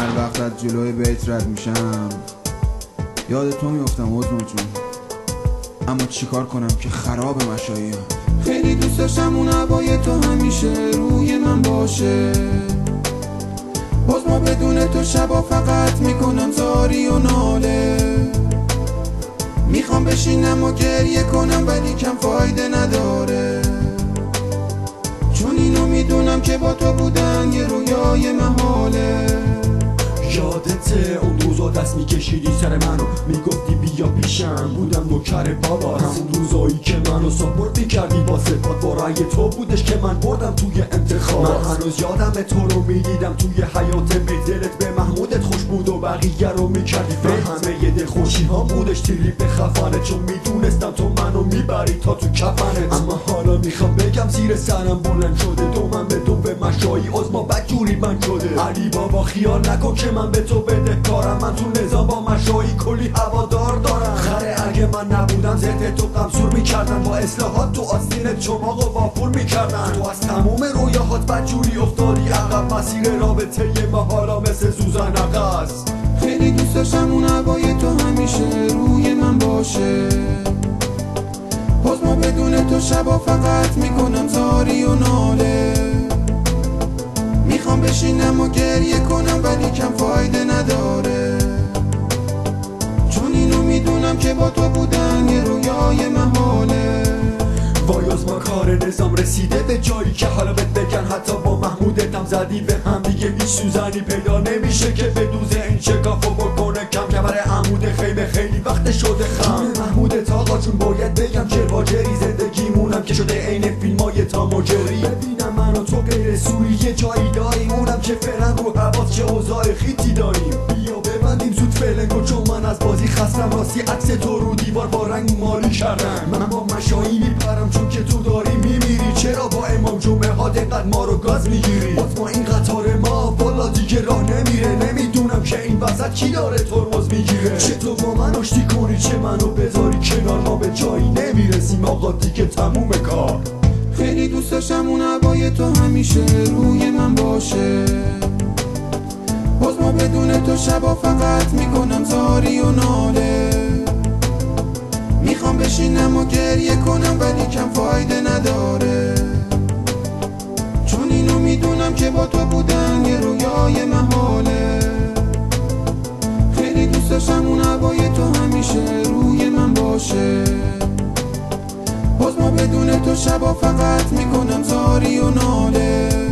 هر وقت از جلوی بیت رد میشم یاد تو میفتم عظما جون، اما چیکار کنم که خراب مشاییم. خیلی دوست داشتم اون هوای تو همیشه روی من باشه، باز ما بدون تو شبا فقط میکنم زاری و ناله. میخوام بشینم و گریه کنم ولی کم فایده نداره، چون اینو میدونم که با تو بودن یه رویای محاله. یادته اون روزا دست میکشیدی سر منو میگفتی بیا پیشم، بودم نوکر بابا. همون روزایی که منو ساپورت میکردی با صفات، با رأی تو بودش که من بردم توی انتخاب. من هنوز یادم تو رو میدیدم توی حیات بی، دلت به محمودت خوش بود و بقیه رو میکردی به همه یه دلخوشی ها بودش تریپ خفنه، چون میدونستم تو منو میبری تا تو کفنت. اما حالا میخوام بگم زیر سرم بلند شده، دومم به دو به مشایی عظما بدجوری من شده. علی بابا خیال نکن که من به تو بده کارم، من تو نظام با مشایی کلی هوادار دارم. خره اگه من نبودم ضد تو قمصور میکردن، با اصلاحات تو آستین چماق و وافور میکردن. تو از تموم رویاهات بدجوری افتادی عقب، مسیر رابطه ما حالا مثل سوزن عقص. خیلی دوست داشتم اون هوای تو همیشه روی من باشه، باز ما بدون تو شبا فقط میکنم زاری و ناله. میخوام بشینم و گریه کنم ولی کم فایده نداره، چون اینو میدونم که با تو بودن یه رویای محاله. وای از ما کار نظام رسیده به جایی که حالا بهت بگن حتی با محمودتم زدی به هم دیگه هیچ سوزنی پیدا نمیشه که بدوزه این شکافو بکنه کم. کمر عمود خیمه خیلی وقت شده خم. محمودت آقا جون باید بگم جرواجری زندگیمونم که شده عین فیلمای تام و جری. ببینم من و تو غیر سوی یه جایی داریم، اونم که فعلا رو حواس چه اوضاع خیتی داریم. بیا ببندیم زود فلنگو چون من از بازی خستم، راستی عکس تو رو دیوار با رنگ مالی کردم. من با مشایی میپرم چون که تو داری میمیری، چرا با امام جمعه ها دقت ما رو گاز میگیری؟ ما این قطار ما والا دیگه راه نمیره، نمیدونم که این وسط کی داره ترمز میگیره. چه تو با من آشتی کنی چه منو بذاری کنار، ما به جایی نمیرسیم آقا دیگه تموم کار. خیلی دوست داشتم اون هوای تو همیشه روی من باشه، باز ما بدون تو شبا فقط میکنم زاری و ناله. میخوام بشینم و گریه کنم ولی کم فایده نداره، چون اینو میدونم که با تو بودن یه رویای محاله. خیلی دوست داشتم اون هوای تو همیشه روی من باشه، باز ما بدون تو شبا فقط میکنم زاری و ناله.